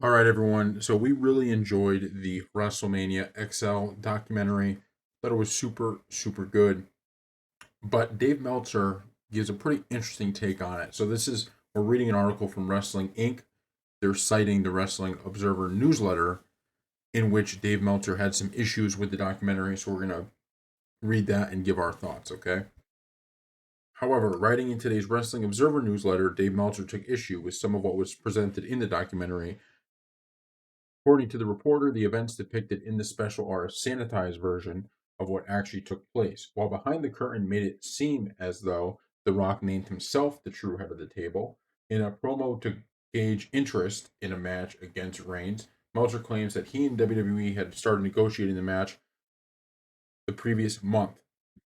All right, everyone. So we really enjoyed the WrestleMania XL documentary. Thought it was super, super good. But Dave Meltzer gives a pretty interesting take on it. We're reading an article from Wrestling Inc. They're citing the Wrestling Observer newsletter in which Dave Meltzer had some issues with the documentary. So we're going to read that and give our thoughts, okay? However, writing in today's Wrestling Observer newsletter, Dave Meltzer took issue with some of what was presented in the documentary. According to the reporter, the events depicted in the special are a sanitized version of what actually took place, while behind the curtain made it seem as though The Rock named himself the true head of the table. In a promo to gauge interest in a match against Reigns, Meltzer claims that he and WWE had started negotiating the match the previous month.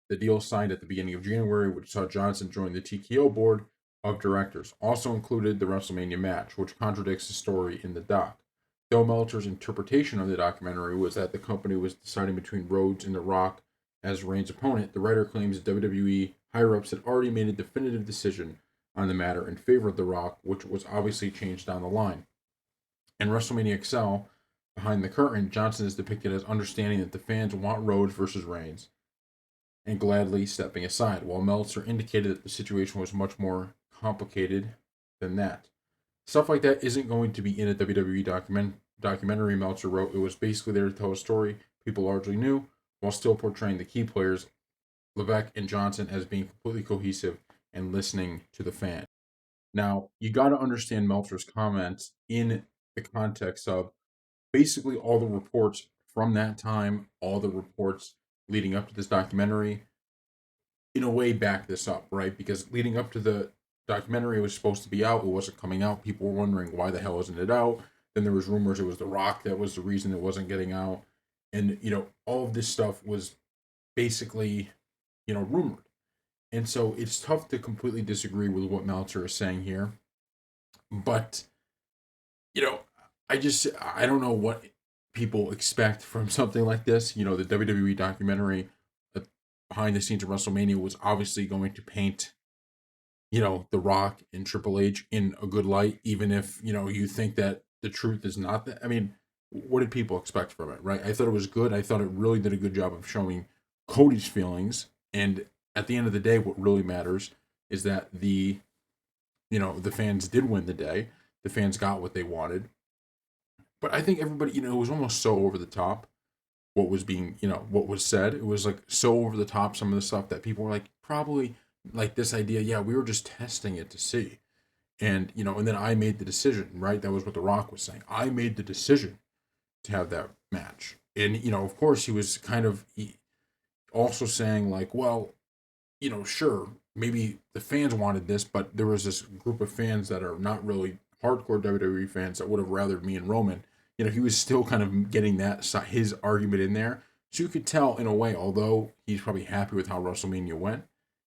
The deal signed at the beginning of January, which saw Johnson join the TKO board of directors, also included the WrestleMania match, which contradicts the story in the doc. Though Meltzer's interpretation of the documentary was that the company was deciding between Rhodes and The Rock as Reigns' opponent, the writer claims that WWE higher ups had already made a definitive decision on the matter in favor of The Rock, which was obviously changed down the line. In WrestleMania XL, behind the curtain, Johnson is depicted as understanding that the fans want Rhodes versus Reigns and gladly stepping aside, while Meltzer indicated that the situation was much more complicated than that. Stuff like that isn't going to be in a WWE documentary, Meltzer wrote. It was basically there to tell a story people largely knew, while still portraying the key players, Levesque and Johnson, as being completely cohesive and listening to the fan. Now, you got to understand Meltzer's comments in the context of basically all the reports from that time, all the reports leading up to this documentary, in a way back this up, right? Because leading up to the documentary, it was supposed to be out. It wasn't coming out. People were wondering why the hell isn't it out. Then there was rumors it was The Rock that was the reason it wasn't getting out, and all of this stuff was basically rumored. And so it's tough to completely disagree with what Meltzer is saying here, but you know, I don't know what people expect from something like this. The WWE documentary, the behind the scenes of WrestleMania, was obviously going to paint The Rock and Triple H in a good light, even if you think that the truth is not that. I mean, what did people expect from it, right? I thought it was good. I thought it really did a good job of showing Cody's feelings, and at the end of the day, what really matters is that the fans did win the day. The fans got what they wanted, but I think everybody, it was almost so over the top what was being, what was said. It was like so over the top, some of the stuff that people were like, probably like this idea, yeah, we were just testing it to see. And then I made the decision, right? That was what The Rock was saying. I made the decision to have that match. And, of course, he was also saying, like, well, sure, maybe the fans wanted this, but there was this group of fans that are not really hardcore WWE fans that would have rathered me and Roman. He was still kind of getting his argument in there. So you could tell in a way, although he's probably happy with how WrestleMania went,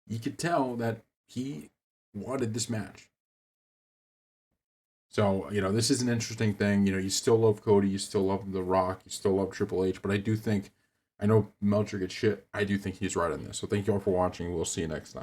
you could tell that he wanted this match. So, this is an interesting thing. You still love Cody, you still love The Rock, you still love Triple H, but I know Melcher gets shit. I do think he's right on this. So thank you all for watching. We'll see you next time.